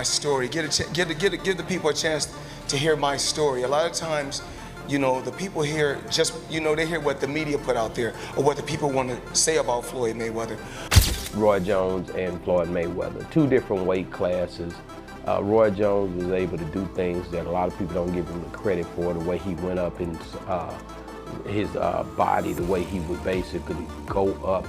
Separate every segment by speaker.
Speaker 1: my story, give the people a chance to hear my story. A lot of times, you know, the people hear just, you know, they hear what the media put out there or what the people want to say about Floyd Mayweather.
Speaker 2: Roy Jones and Floyd Mayweather, two different weight classes. Roy Jones was able to do things that a lot of people don't give him the credit for, the way he went up in his body, the way he would basically go up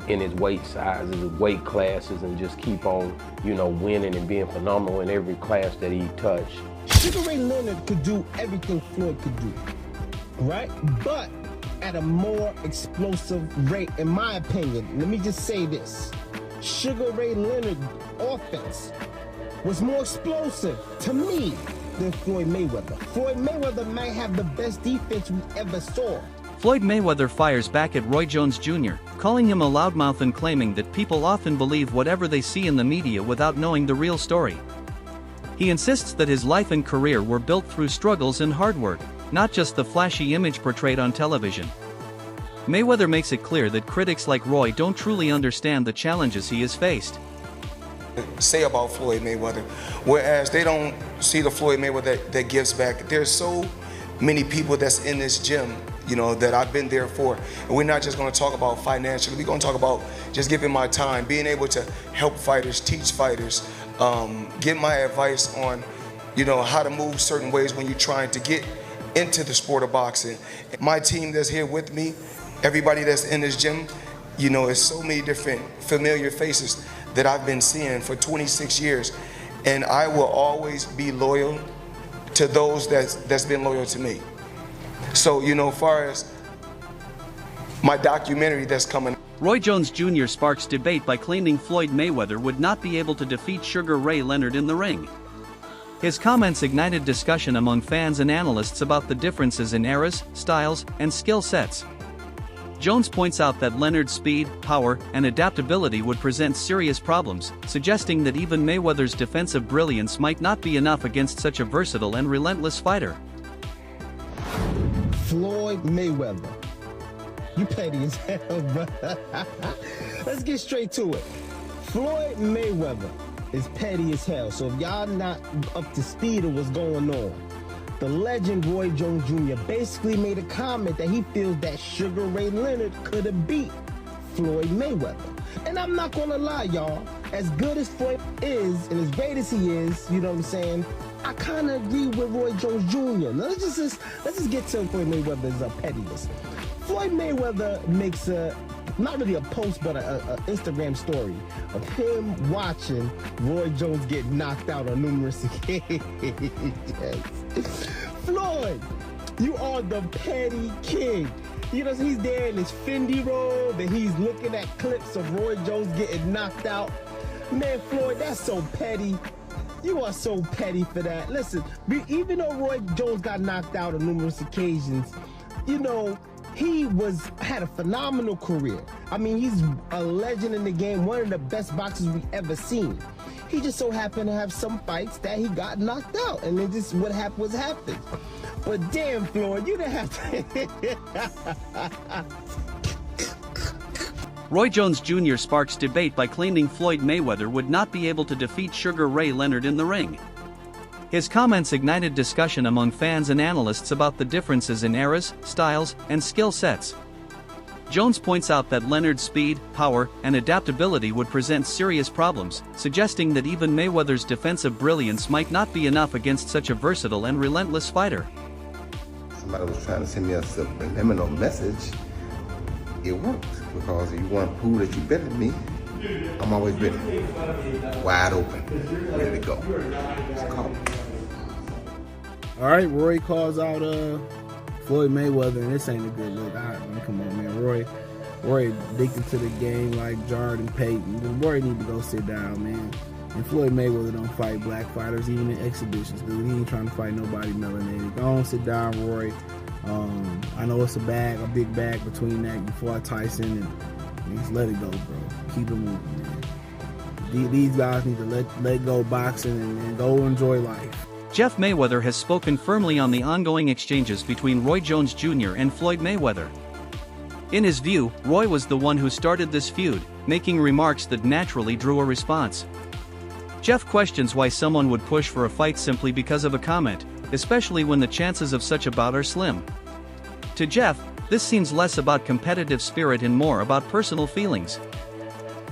Speaker 2: in his weight sizes, his weight classes, and just keep on, you know, winning and being phenomenal in every class that he touched.
Speaker 3: Sugar Ray Leonard could do everything Floyd could do, right? But at a more explosive rate, in my opinion. Let me just say this. Sugar Ray Leonard's offense was more explosive to me than Floyd Mayweather. Floyd Mayweather might have the best defense we ever saw.
Speaker 4: Floyd Mayweather fires back at Roy Jones Jr., calling him a loudmouth and claiming that people often believe whatever they see in the media without knowing the real story. He insists that his life and career were built through struggles and hard work, not just the flashy image portrayed on television. Mayweather makes it clear that critics like Roy don't truly understand the challenges he has faced.
Speaker 1: Say about Floyd Mayweather, whereas they don't see the Floyd Mayweather that gives back. There's so many people that's in this gym, you know, that I've been there for. And we're not just going to talk about financially. We're going to talk about just giving my time, being able to help fighters, teach fighters, give my advice on, you know, how to move certain ways when you're trying to get into the sport of boxing. My team that's here with me, everybody that's in this gym, you know, it's so many different familiar faces that I've been seeing for 26 years. And I will always be loyal to those that's been loyal to me. So, you know, as far as my documentary that's coming.
Speaker 4: Roy Jones Jr. sparks debate by claiming Floyd Mayweather would not be able to defeat Sugar Ray Leonard in the ring. His comments ignited discussion among fans and analysts about the differences in eras, styles, and skill sets. Jones points out that Leonard's speed, power, and adaptability would present serious problems, suggesting that even Mayweather's defensive brilliance might not be enough against such a versatile and relentless fighter.
Speaker 3: Floyd Mayweather, you petty as hell, bro. Let's get straight to it. Floyd Mayweather is petty as hell, so if y'all not up to speed of what's going on, the legend Roy Jones Jr. basically made a comment that he feels that Sugar Ray Leonard could have beat Floyd Mayweather. And I'm not gonna lie, y'all, as good as Floyd is and as great as he is, you know what I'm saying, I kind of agree with Roy Jones Jr. Now, let's just get to Floyd Mayweather's pettiness. Floyd Mayweather makes not really a post, but a Instagram story of him watching Roy Jones get knocked out on numerous occasions. Floyd, you are the petty king. You know, he's there in his Fendi robe and he's looking at clips of Roy Jones getting knocked out. Man, Floyd, that's so petty. You are so petty for that. Listen, even though Roy Jones got knocked out on numerous occasions, you know, he had a phenomenal career. I mean, he's a legend in the game, one of the best boxers we've ever seen. He just so happened to have some fights that he got knocked out, and then just what happened was happened. But damn, Floyd, you didn't have to.
Speaker 4: Roy Jones Jr. sparks debate by claiming Floyd Mayweather would not be able to defeat Sugar Ray Leonard in the ring. His comments ignited discussion among fans and analysts about the differences in eras, styles, and skill sets. Jones points out that Leonard's speed, power, and adaptability would present serious problems, suggesting that even Mayweather's defensive brilliance might not be enough against such a versatile and relentless fighter.
Speaker 5: Somebody was trying to send me a subliminal message. It worked, because if you want to prove that you're better than me, I'm always ready. Wide open, ready to go. It's called.
Speaker 6: All right, Roy calls out Floyd Mayweather, and this ain't a good look. All right, man, come on, man. Roy addicted to the game like Jordan Payton. Roy need to go sit down, man. And Floyd Mayweather don't fight black fighters, even in exhibitions, dude. He ain't trying to fight nobody melanated. Go on, sit down, Roy. I know it's a big bag between that. You fought Tyson, and just let it go, bro. Keep it moving, man. These guys need to let go boxing and go enjoy life.
Speaker 4: Jeff Mayweather has spoken firmly on the ongoing exchanges between Roy Jones Jr. and Floyd Mayweather. In his view, Roy was the one who started this feud, making remarks that naturally drew a response. Jeff questions why someone would push for a fight simply because of a comment, especially when the chances of such a bout are slim. To Jeff, this seems less about competitive spirit and more about personal feelings.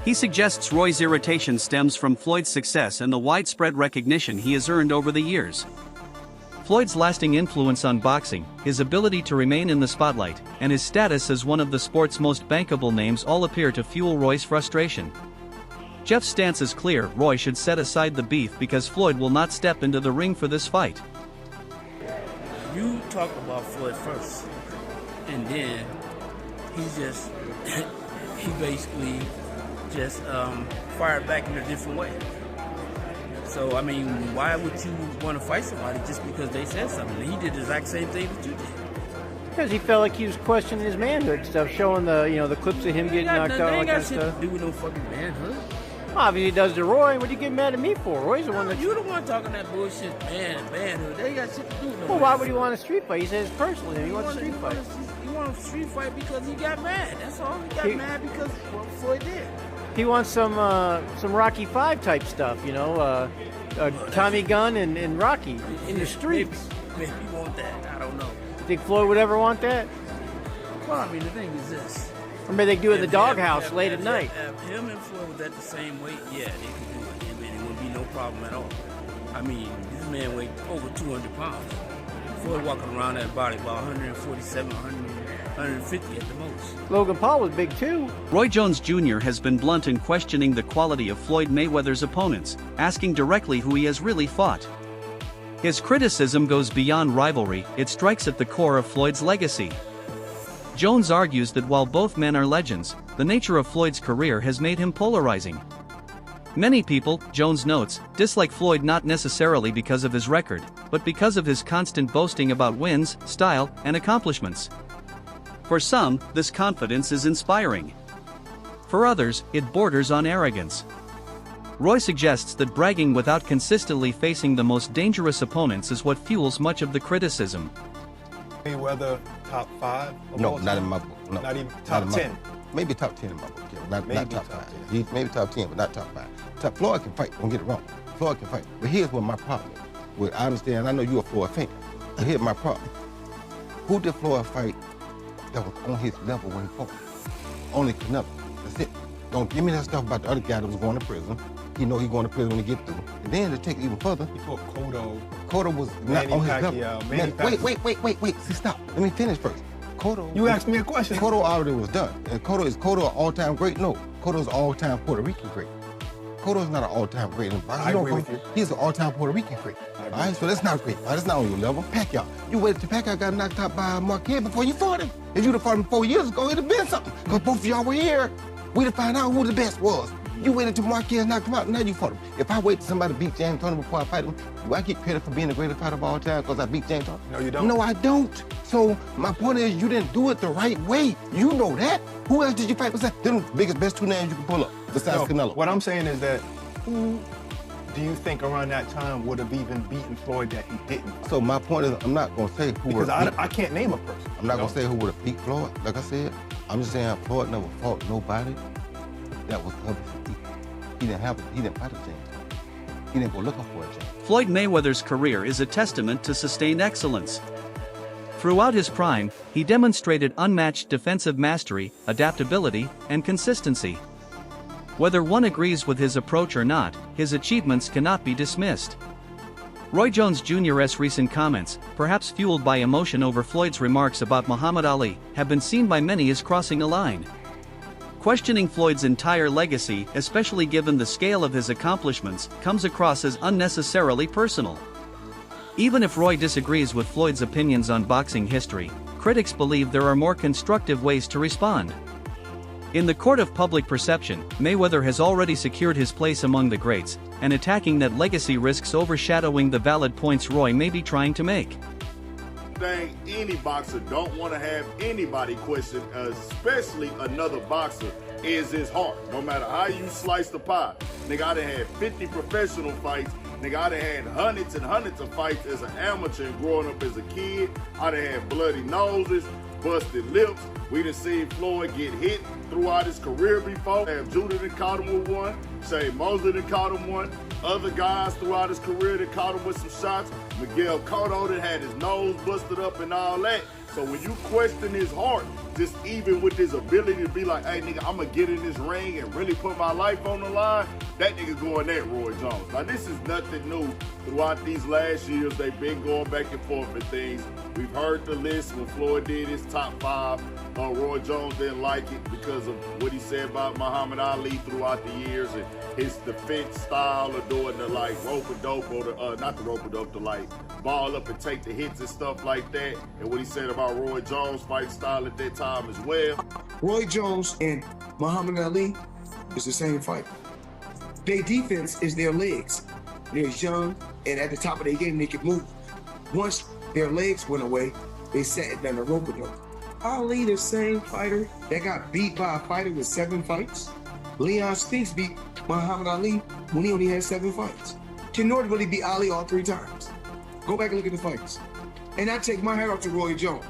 Speaker 4: He suggests Roy's irritation stems from Floyd's success and the widespread recognition he has earned over the years. Floyd's lasting influence on boxing, his ability to remain in the spotlight, and his status as one of the sport's most bankable names all appear to fuel Roy's frustration. Jeff's stance is clear: Roy should set aside the beef because Floyd will not step into the ring for this fight.
Speaker 7: You talk about Floyd first, and then he just, he basically just fired back in a different way. So, I mean, why would you want to fight somebody just because they said something? He did the exact same thing that you did.
Speaker 8: Because he felt like he was questioning his manhood stuff, showing the clips of him getting knocked out, all that kind of stuff.
Speaker 7: They ain't got shit to do with no fucking manhood.
Speaker 8: Obviously he does to Roy. What are you getting mad at me for? Roy's the one that...
Speaker 7: You the one talking that bullshit, manhood. They ain't got shit to do with no
Speaker 8: Well, why would he want a street fight? He says it's personal. He wants a street fight.
Speaker 7: He want a street fight because he got mad. That's all. He got mad because what Floyd did.
Speaker 8: He wants some Rocky V type stuff, Tommy Gunn and Rocky in the streets.
Speaker 7: Maybe he want that. I don't know.
Speaker 8: You think Floyd would ever want that?
Speaker 7: Well, I mean, the thing is this.
Speaker 8: Or maybe they do it in the doghouse late at night.
Speaker 7: If him and Floyd was at the same weight, yeah, they could do it. I mean, it would be no problem at all. I mean, this man weighed over 200 pounds. Floyd walking around that body about 147, 150 at the most.
Speaker 8: Logan Paul was big too.
Speaker 4: Roy Jones Jr. has been blunt in questioning the quality of Floyd Mayweather's opponents, asking directly who he has really fought. His criticism goes beyond rivalry, it strikes at the core of Floyd's legacy. Jones argues that while both men are legends, the nature of Floyd's career has made him polarizing. Many people, Jones notes, dislike Floyd not necessarily because of his record, but because of his constant boasting about wins, style, and accomplishments. For some, this confidence is inspiring. For others, it borders on arrogance. Roy suggests that bragging without consistently facing the most dangerous opponents is what fuels much of the criticism.
Speaker 9: Mayweather top 5?
Speaker 5: No, not in my book. No,
Speaker 9: not even top 10?
Speaker 5: Maybe top 10 in my book, yeah. Not top 5. Maybe top 10, but not top 5. Floyd can fight, don't get it wrong. Floyd can fight. But here's what my problem is. Well, I understand, I know you're a Floyd fan, but here's my problem. Who did Floyd fight that was on his level when he fought? Only Canelo. That's it. Don't give me that stuff about the other guy that was going to prison. He know he's going to prison when he get through. And then to take it even further,
Speaker 9: He fought Cotto.
Speaker 5: Cotto was not on his level. Wait. See, stop. Let me finish first. Cotto.
Speaker 9: You asked me a question.
Speaker 5: Cotto already was done. And Cotto an all-time great? No. Cotto's all-time Puerto Rican great. Cotto's not an all-time great in boxing.
Speaker 9: I agree with you.
Speaker 5: He's an all-time Puerto Rican great. All right, so that's not great. That's not on your level. Pacquiao. You waited till Pacquiao got knocked out by Marquez before you fought him. If you'd have fought him 4 years ago, it'd have been something. Because both of y'all were here. We'd have found out who the best was. You waited till Marquez knocked him out, and now you fought him. If I wait till somebody beat James Toney before I fight him, do I get credit for being the greatest fighter of all time because I beat James Toney?
Speaker 9: No, you don't.
Speaker 5: No, I don't. So my point is, you didn't do it the right way. You know that. Who else did you fight besides them best 2 names you can pull up besides Canelo?
Speaker 9: What I'm saying is that who do you think around that time would have even beaten Floyd that he didn't?
Speaker 5: So my point is, I'm not going to say who
Speaker 9: because I can't name a person.
Speaker 5: I'm not going to say who would have beat Floyd. Like I said, I'm just saying Floyd never fought nobody that was undefeated. He didn't fight a James. He didn't go looking for a James.
Speaker 4: Floyd Mayweather's career is a testament to sustained excellence. Throughout his prime, he demonstrated unmatched defensive mastery, adaptability, and consistency. Whether one agrees with his approach or not, his achievements cannot be dismissed. Roy Jones Jr.'s recent comments, perhaps fueled by emotion over Floyd's remarks about Muhammad Ali, have been seen by many as crossing a line. Questioning Floyd's entire legacy, especially given the scale of his accomplishments, comes across as unnecessarily personal. Even if Roy disagrees with Floyd's opinions on boxing history, critics believe there are more constructive ways to respond. In the court of public perception, Mayweather has already secured his place among the greats, and attacking that legacy risks overshadowing the valid points Roy may be trying to make.
Speaker 10: Any boxer don't want to have anybody question, especially another boxer, is his heart. No matter how you slice the pie. Nigga, I done had 50 professional fights. Nigga, I done had hundreds and hundreds of fights as an amateur and growing up as a kid. I done had bloody noses. busted lips. We done seen Floyd get hit throughout his career before. Judah done caught him with one. Shane Mosley done caught him one. Other guys throughout his career that caught him with some shots. Miguel Cotto that had his nose busted up and all that. So when you question his heart, just even with his ability to be like, hey, nigga, I'm going to get in this ring and really put my life on the line, that nigga going at Roy Jones. Now, this is nothing new. Throughout these last years, they've been going back and forth with things. We've heard the list when Floyd did his top 5. Roy Jones didn't like it because of what he said about Muhammad Ali throughout the years and his defense style of doing the like rope-a-dope or the, not the rope-a-dope, the like ball up and take the hits and stuff like that. And what he said about Roy Jones' fight style at that time as well.
Speaker 1: Roy Jones and Muhammad Ali is the same fight. Their defense is their legs. They're young, and at the top of their game, they can move. Once their legs went away, they sat down the rope-a-dope. Ali, the same fighter that got beat by a fighter with 7 fights. Leon Spinks beat Muhammad Ali when he only had 7 fights. Ken Norton really beat Ali all 3 times. Go back and look at the fights. And I take my hat off to Roy Jones.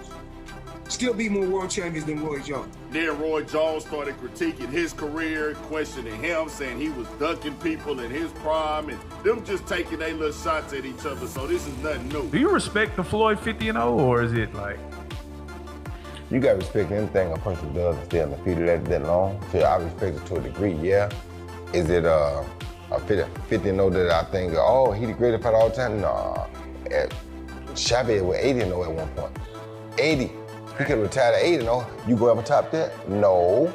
Speaker 1: Still beat more world champions than Roy Jones.
Speaker 10: Then Roy Jones started critiquing his career, questioning him, saying he was ducking people in his prime, and them just taking their little shots at each other. So this is nothing new.
Speaker 11: Do you respect the Floyd 50-0, or is it like?
Speaker 5: You got to respect anything a person does and stay undefeated that long. So I respect it to a degree, yeah. Is it a 50-0 that I think, oh, he the greatest fighter all the time? Nah. Chavez was 80-0 at one point. 80. He could have retired at 80-0. You go up and top that? No.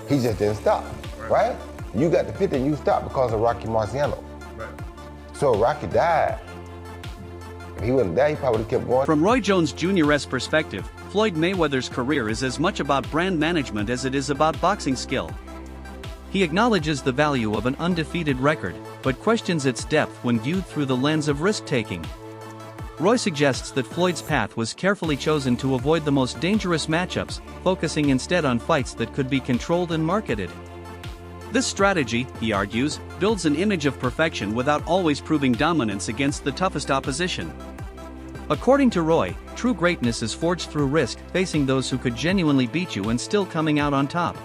Speaker 5: He just didn't stop, right? You got the 50 and you stopped because of Rocky Marciano.
Speaker 11: Right.
Speaker 5: So Rocky died. If he wouldn't die, he probably would have kept going.
Speaker 4: From Roy Jones Jr.'s perspective, Floyd Mayweather's career is as much about brand management as it is about boxing skill. He acknowledges the value of an undefeated record, but questions its depth when viewed through the lens of risk-taking. Roy suggests that Floyd's path was carefully chosen to avoid the most dangerous matchups, focusing instead on fights that could be controlled and marketed. This strategy, he argues, builds an image of perfection without always proving dominance against the toughest opposition. According to Roy, true greatness is forged through risk, facing those who could genuinely beat you and still coming out on top.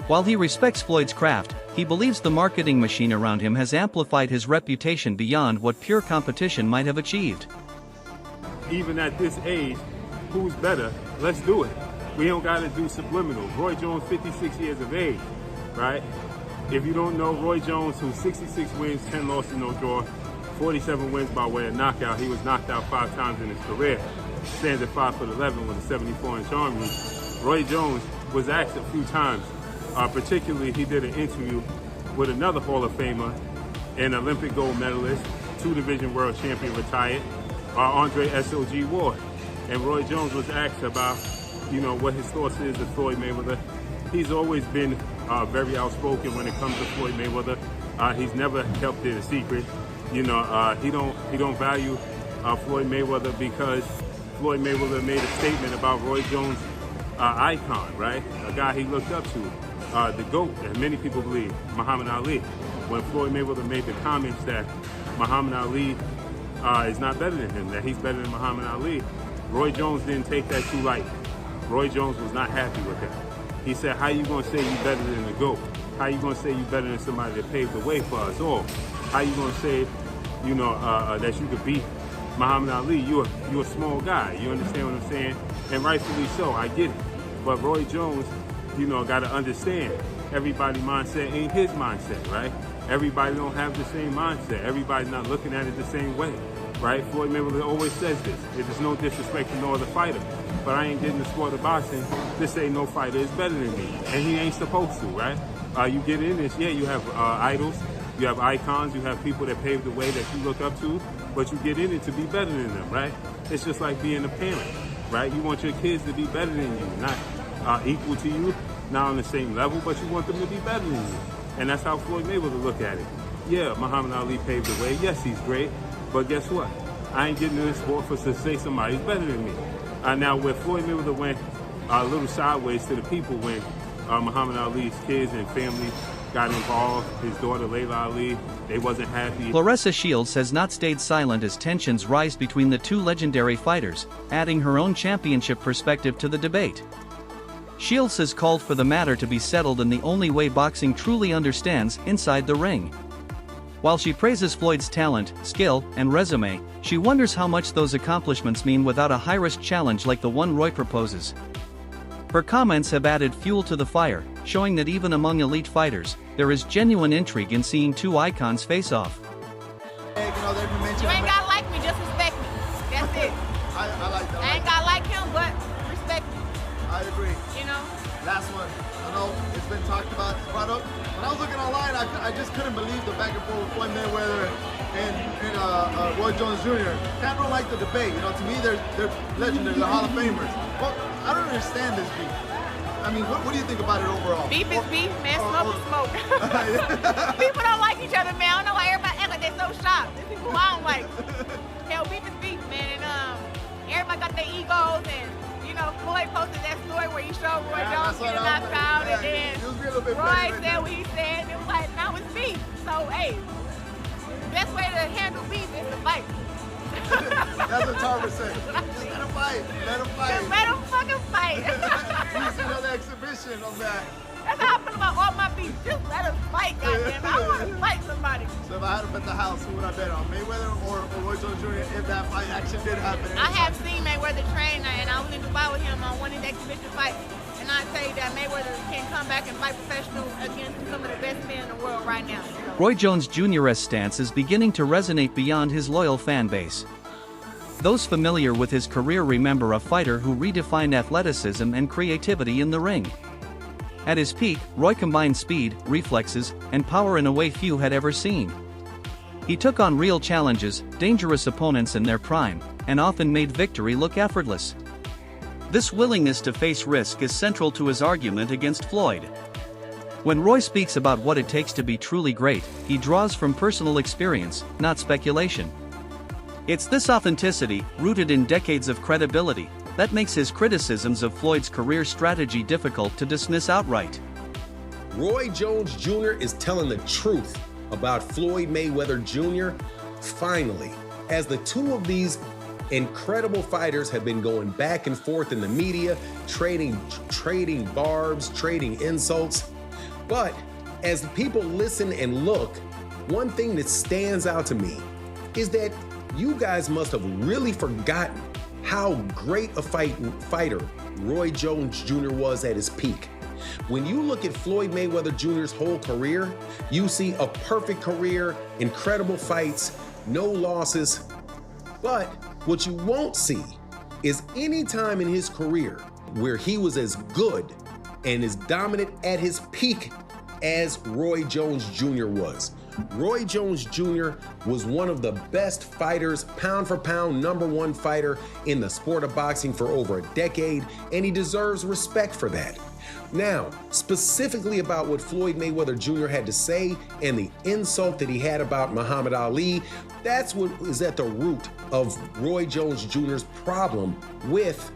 Speaker 4: While he respects Floyd's craft, he believes the marketing machine around him has amplified his reputation beyond what pure competition might have achieved.
Speaker 11: Even at this age, who's better? Let's do it. We don't got to do subliminal. Roy Jones, 56 years of age, right? If you don't know, Roy Jones, who's 66 wins, 10 losses, no draw, 47 wins by way of knockout. He was knocked out 5 times in his career. Stands at 5'11" with a 74-inch arm reach. Roy Jones was asked a few times, particularly he did an interview with another Hall of Famer, an Olympic gold medalist, 2-division world champion retired, Andre S.O.G. Ward. And Roy Jones was asked about, what his thoughts is of Floyd Mayweather. He's always been very outspoken when it comes to Floyd Mayweather. He's never kept it a secret. He don't value Floyd Mayweather because Floyd Mayweather made a statement about Roy Jones' icon, right? A guy he looked up to, the GOAT, and many people believe, Muhammad Ali. When Floyd Mayweather made the comments that Muhammad Ali is not better than him, that he's better than Muhammad Ali, Roy Jones didn't take that too light. Roy Jones was not happy with that. He said, how you gonna say you better than the GOAT? How you gonna say you better than somebody that paved the way for us all? How you gonna say, that you could beat Muhammad Ali? You're a small guy. You understand what I'm saying? And rightfully so, I get it. But Roy Jones, gotta understand, everybody's mindset ain't his mindset, right? Everybody don't have the same mindset. Everybody's not looking at it the same way, right? Floyd Mayweather always says this. It is no disrespect to no other fighter, but I ain't getting the sport of boxing to say no fighter is better than me. And he ain't supposed to, right? You get in this, yeah, you have idols, you have icons, you have people that paved the way that you look up to, but you get in it to be better than them, right? It's just like being a parent, right? You want your kids to be better than you, not equal to you, not on the same level, but you want them to be better than you. And that's how Floyd Mayweather look at it. Yeah, Muhammad Ali paved the way. Yes, he's great, but guess what? I ain't getting in this sport for to say somebody's better than me. Now, where Floyd Mayweather went a little sideways to the people when Muhammad Ali's kids and family got involved. His daughter, Layla Ali, they wasn't happy.
Speaker 4: Claressa Shields has not stayed silent as tensions rise between the two legendary fighters, adding her own championship perspective to the debate. Shields has called for the matter to be settled in the only way boxing truly understands, inside the ring. While she praises Floyd's talent, skill, and resume, she wonders how much those accomplishments mean without a high-risk challenge like the one Roy proposes. Her comments have added fuel to the fire, showing that even among elite fighters, there is genuine intrigue in seeing two icons face off.
Speaker 12: You ain't gotta like me, just respect me. That's it.
Speaker 13: I like that.
Speaker 12: I ain't gotta like him, but respect me.
Speaker 13: I agree.
Speaker 12: You know?
Speaker 13: Last one. I know it's been talked about, it's brought up. When I was looking online, I just couldn't believe the back and forth with Floyd Mayweather and Roy Jones Jr. I don't like the debate. You know, to me, they're legendary, they're Hall of Famers. But I don't understand this beef. I mean, what do you think about it overall?
Speaker 12: Beef is beef, man. Smoke is smoke. People don't like each other, man. I don't know why everybody act like they're so shocked. There's people I don't like. Hell, beef is beef, man. And everybody got their egos, and you know, Floyd posted that story where he showed Roy Jones getting knocked out, and then Roy said what he said, and it was like, now it's beef. So, hey, the best way to handle beef is to fight.
Speaker 13: That's what Tarver said. Just let him fight. Let him fight.
Speaker 12: Just let him fucking fight.
Speaker 13: You see another exhibition of that.
Speaker 12: That's how I feel about all my beef. Just let us fight, goddamn. I want to fight somebody.
Speaker 13: So if I had to bet the house, who would I bet on? Mayweather or Roy Jones Jr. if that fight actually did happen?
Speaker 12: I have seen Mayweather train, and I was in Dubai with him on one of the exhibition fights. And I tell you that Mayweather can come back and fight professional against some of the best men in the world right now.
Speaker 4: Roy Jones Jr.'s stance is beginning to resonate beyond his loyal fan base. Those familiar with his career remember a fighter who redefined athleticism and creativity in the ring. At his peak, Roy combined speed, reflexes, and power in a way few had ever seen. He took on real challenges, dangerous opponents in their prime, and often made victory look effortless. This willingness to face risk is central to his argument against Floyd. When Roy speaks about what it takes to be truly great, he draws from personal experience, not speculation. It's this authenticity, rooted in decades of credibility, that makes his criticisms of Floyd's career strategy difficult to dismiss outright.
Speaker 14: Roy Jones Jr. is telling the truth about Floyd Mayweather Jr. Finally, as the two of these incredible fighters have been going back and forth in the media, trading barbs, trading insults. But as the people listen and look, one thing that stands out to me is that you guys must have really forgotten how great a fighter Roy Jones Jr. was at his peak. When you look at Floyd Mayweather Jr.'s whole career, you see a perfect career, incredible fights, no losses. But what you won't see is any time in his career where he was as good and as dominant at his peak as Roy Jones Jr. was. Roy Jones Jr. was one of the best fighters, pound for pound, #1 fighter in the sport of boxing for over a decade, and he deserves respect for that. Now, specifically about what Floyd Mayweather Jr. had to say and the insult that he had about Muhammad Ali, that's what is at the root of Roy Jones Jr.'s problem with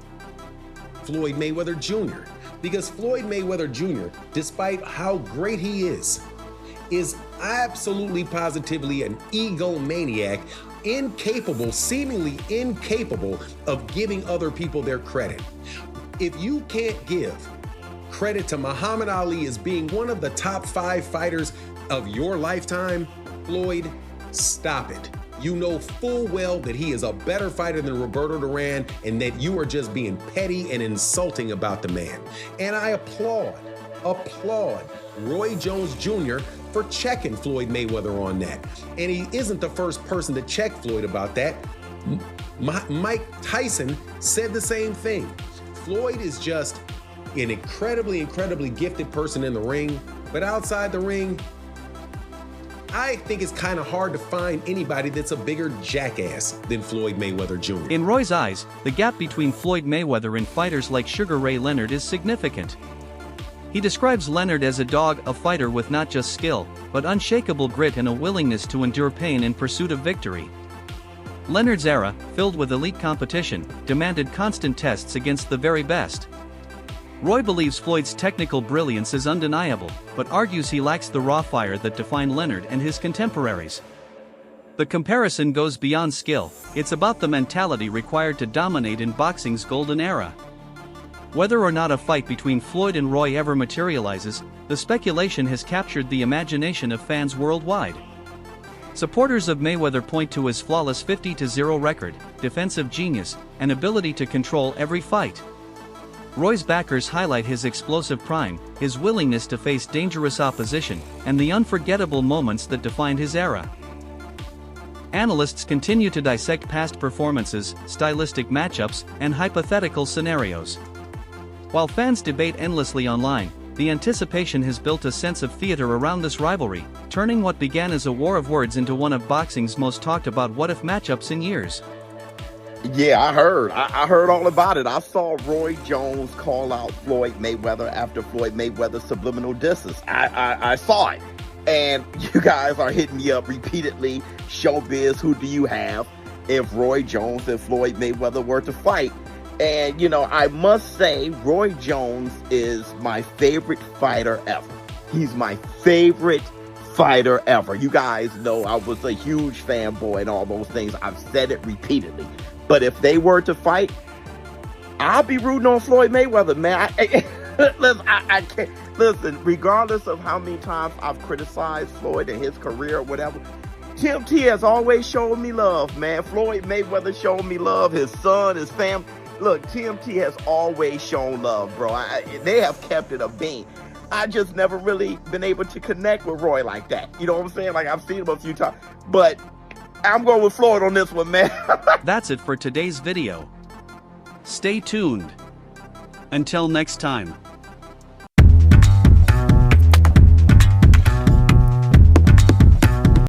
Speaker 14: Floyd Mayweather Jr. Because Floyd Mayweather Jr., despite how great he is absolutely positively an egomaniac, incapable, seemingly incapable of giving other people their credit. If you can't give credit to Muhammad Ali as being one of the top 5 fighters of your lifetime, Floyd, stop it. You know full well that he is a better fighter than Roberto Duran and that you are just being petty and insulting about the man. And I applaud Roy Jones Jr. for checking Floyd Mayweather on that. And he isn't the first person to check Floyd about that. Mike Tyson said the same thing. Floyd is just an incredibly gifted person in the ring, but outside the ring, I think it's kind of hard to find anybody that's a bigger jackass than Floyd Mayweather Jr.
Speaker 4: In Roy's eyes, the gap between Floyd Mayweather and fighters like Sugar Ray Leonard is significant. He describes Leonard as a dog, a fighter with not just skill, but unshakable grit and a willingness to endure pain in pursuit of victory. Leonard's era, filled with elite competition, demanded constant tests against the very best. Roy believes Floyd's technical brilliance is undeniable, but argues he lacks the raw fire that defined Leonard and his contemporaries. The comparison goes beyond skill, it's about the mentality required to dominate in boxing's golden era. Whether or not a fight between Floyd and Roy ever materializes, the speculation has captured the imagination of fans worldwide. Supporters of Mayweather point to his flawless 50-0 record, defensive genius, and ability to control every fight. Roy's backers highlight his explosive prime, his willingness to face dangerous opposition, and the unforgettable moments that defined his era. Analysts continue to dissect past performances, stylistic matchups, and hypothetical scenarios. While fans debate endlessly online, the anticipation has built a sense of theater around this rivalry, turning what began as a war of words into one of boxing's most talked about what-if matchups in years.
Speaker 15: Yeah, I heard all about it. I saw Roy Jones call out Floyd Mayweather after Floyd Mayweather's subliminal disses. I saw it. And you guys are hitting me up repeatedly. Showbiz, who do you have if Roy Jones and Floyd Mayweather were to fight? And, you know, I must say, Roy Jones is my favorite fighter ever. He's my favorite fighter ever. You guys know I was a huge fanboy and all those things. I've said it repeatedly. But if they were to fight, I'll be rooting on Floyd Mayweather, man. I can't. Listen, regardless of how many times I've criticized Floyd and his career or whatever, TMT has always shown me love, man. Floyd Mayweather showed me love, his son, his family. Look, TMT has always shown love, bro. They have kept it a bean. I just never really been able to connect with Roy like that. You know what I'm saying? Like, I've seen him a few times. But I'm going with Floyd on this one, man.
Speaker 4: That's it for today's video. Stay tuned. Until next time.